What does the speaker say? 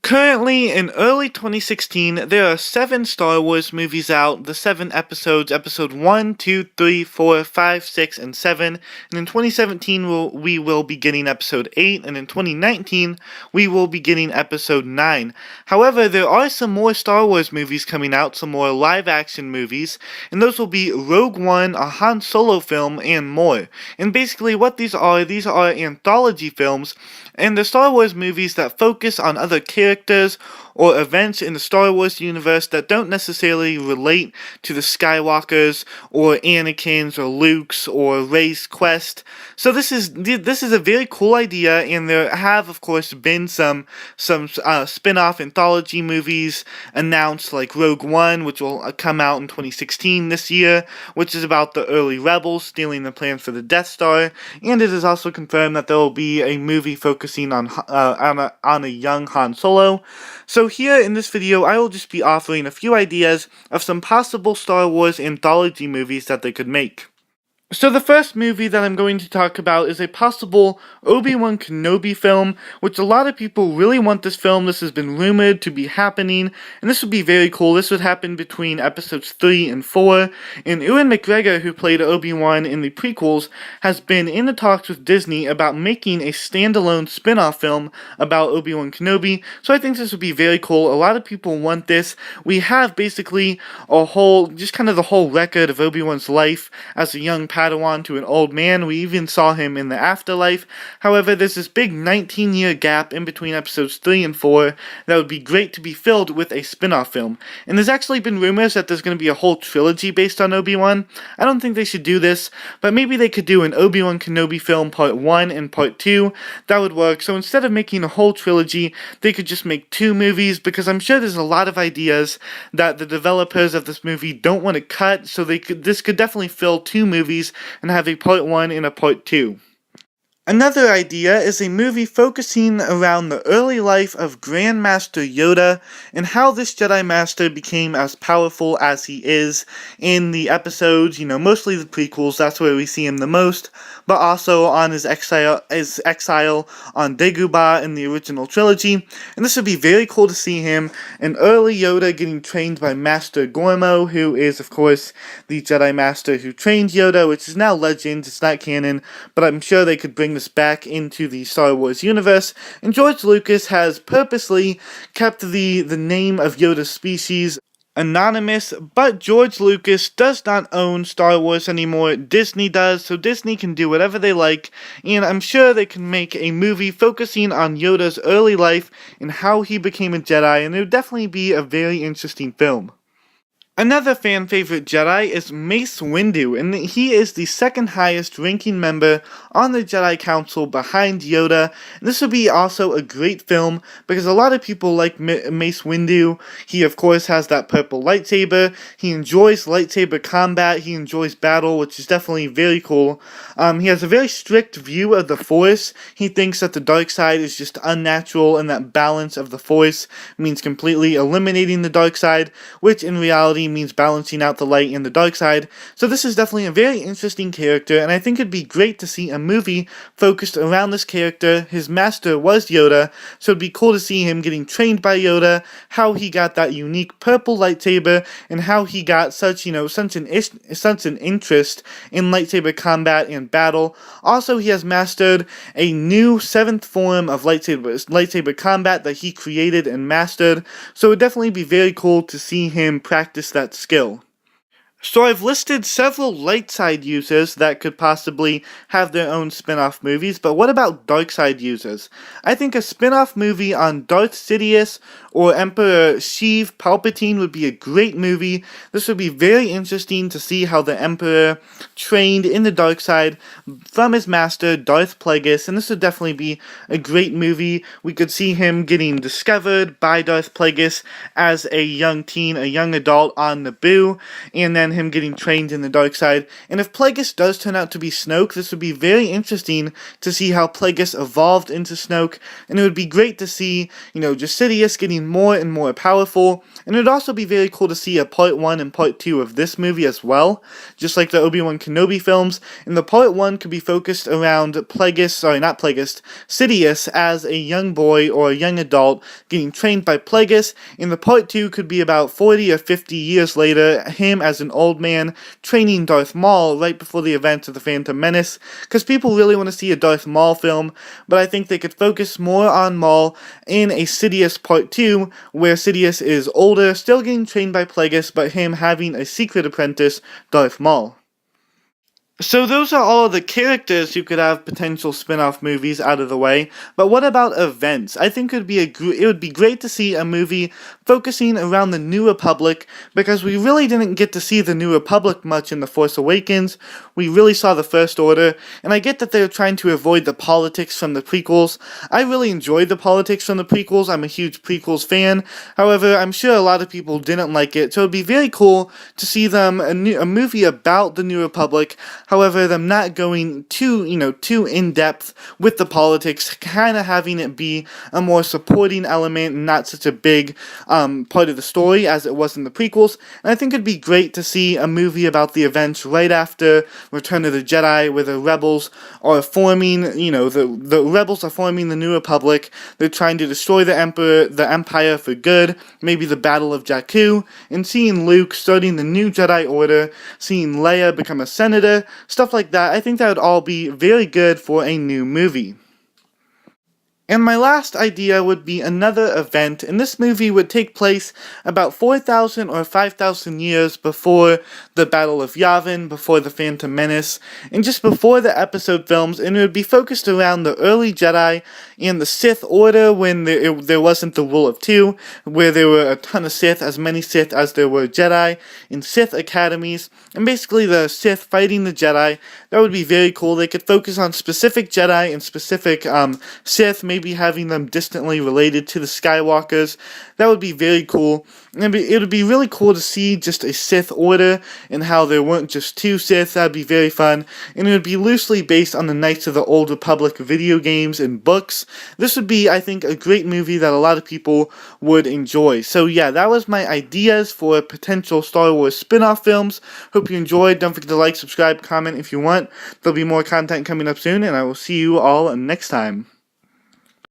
Currently, in early 2016, there are 7 Star Wars movies out, the 7 episodes, episode 1, 2, 3, 4, 5, 6, and 7, and in 2017 we will be getting episode 8, and in 2019 we will be getting episode 9. However, there are some more Star Wars movies coming out, some more live-action movies, and those will be Rogue One, a Han Solo film, and more. And basically what these are anthology films, and the Star Wars movies that focus on other characters or events in the Star Wars universe that don't necessarily relate to the Skywalkers or Anakin's or Luke's or Rey's quest. So this is a very cool idea, and there have of course been some spin-off anthology movies announced, like Rogue One, which will come out in 2016 this year, which is about the early rebels stealing the plans for the Death Star, and it is also confirmed that there will be a movie focusing on a young Han Solo. So here in this video, I will just be offering a few ideas of some possible Star Wars anthology movies that they could make. So the first movie that I'm going to talk about is a possible Obi-Wan Kenobi film, which a lot of people really want this film. This has been rumored to be happening, and this would be very cool. This would happen between episodes 3 and 4, and Ewan McGregor, who played Obi-Wan in the prequels, has been in the talks with Disney about making a standalone spin-off film about Obi-Wan Kenobi, so I think this would be very cool. A lot of people want this. We have basically the whole record of Obi-Wan's life as a young Padawan to an old man. We even saw him in the afterlife. However, there's this big 19-year gap in between episodes 3 and 4 that would be great to be filled with a spin-off film. And there's actually been rumors that there's going to be a whole trilogy based on Obi-Wan. I don't think they should do this, but maybe they could do an Obi-Wan Kenobi film part 1 and part 2. That would work. So instead of making a whole trilogy, they could just make 2 movies, because I'm sure there's a lot of ideas that the developers of this movie don't want to cut, so this could definitely fill 2 movies and have a part 1 and a part 2. Another idea is a movie focusing around the early life of Grand Master Yoda and how this Jedi Master became as powerful as he is in the episodes, mostly the prequels. That's where we see him the most, but also on his exile on Dagobah in the original trilogy. And this would be very cool to see him, an early Yoda getting trained by Master Gormo, who is of course the Jedi Master who trained Yoda, which is now legend. It's not canon, but I'm sure they could bring this back into the Star Wars universe, and George Lucas has purposely kept the name of Yoda's species anonymous, but George Lucas does not own Star Wars anymore. Disney does, so Disney can do whatever they like, and I'm sure they can make a movie focusing on Yoda's early life and how he became a Jedi, and it would definitely be a very interesting film. Another fan-favorite Jedi is Mace Windu, and he is the second highest ranking member on the Jedi Council behind Yoda. And this would be also a great film because a lot of people like Mace Windu. He of course has that purple lightsaber. He enjoys lightsaber combat. He enjoys battle, which is definitely very cool. He has a very strict view of the Force. He thinks that the dark side is just unnatural, and that balance of the Force means completely eliminating the dark side, which in reality means balancing out the light and the dark side. So this is definitely a very interesting character, and I think it'd be great to see a movie focused around this character. His master was Yoda, so it'd be cool to see him getting trained by Yoda, how he got that unique purple lightsaber, and how he got such an interest in lightsaber combat and battle. Also, he has mastered a new 7th form of lightsaber combat that he created and mastered, so it would definitely be very cool to see him practice that skill. So I've listed several light side users that could possibly have their own spin-off movies, but what about dark side users? I think a spin-off movie on Darth Sidious or Emperor Sheev Palpatine would be a great movie. This would be very interesting to see how the Emperor trained in the dark side from his master, Darth Plagueis, and this would definitely be a great movie. We could see him getting discovered by Darth Plagueis as a young teen, a young adult on Naboo, and then again, him getting trained in the dark side. And if Plagueis does turn out to be Snoke, this would be very interesting to see how Plagueis evolved into Snoke, and it would be great to see, just Sidious getting more and more powerful, and it would also be very cool to see a part 1 and part 2 of this movie as well, just like the Obi-Wan Kenobi films. And the part 1 could be focused around Sidious as a young boy or a young adult getting trained by Plagueis, and the part 2 could be about 40 or 50 years later, him as an old man training Darth Maul right before the events of the Phantom Menace, because people really want to see a Darth Maul film, but I think they could focus more on Maul in a Sidious part 2, where Sidious is older, still getting trained by Plagueis, but him having a secret apprentice, Darth Maul. So those are all the characters who could have potential spin-off movies out of the way, but what about events? I think it would be great to see a movie focusing around the New Republic, because we really didn't get to see the New Republic much in The Force Awakens. We really saw the First Order, and I get that they're trying to avoid the politics from the prequels. I really enjoyed the politics from the prequels. I'm a huge prequels fan. However, I'm sure a lot of people didn't like it, so it'd be very cool to see them a movie about the New Republic. However, them not going too in-depth with the politics, kind of having it be a more supporting element and not such a big part of the story as it was in the prequels. And I think it'd be great to see a movie about the events right after Return of the Jedi, where the rebels are forming, the rebels are forming the New Republic. They're trying to destroy the Empire for good, maybe the Battle of Jakku, and seeing Luke starting the new Jedi Order, seeing Leia become a senator, stuff like that. I think that would all be very good for a new movie. And my last idea would be another event, and this movie would take place about 4,000 or 5,000 years before the Battle of Yavin, before the Phantom Menace, and just before the episode films, and it would be focused around the early Jedi and the Sith Order when there wasn't the Rule of Two, where there were a ton of Sith, as many Sith as there were Jedi, in Sith academies, and basically the Sith fighting the Jedi. That would be very cool. They could focus on specific Jedi and specific Sith, maybe having them distantly related to the Skywalkers. That would be very cool. It would be really cool to see just a Sith Order and how there weren't just two Sith. That would be very fun. And it would be loosely based on the Knights of the Old Republic video games and books. This would be, I think, a great movie that a lot of people would enjoy. So yeah, that was my ideas for potential Star Wars spin-off films. Hope you enjoyed. Don't forget to like, subscribe, comment if you want. There'll be more content coming up soon, and I will see you all next time.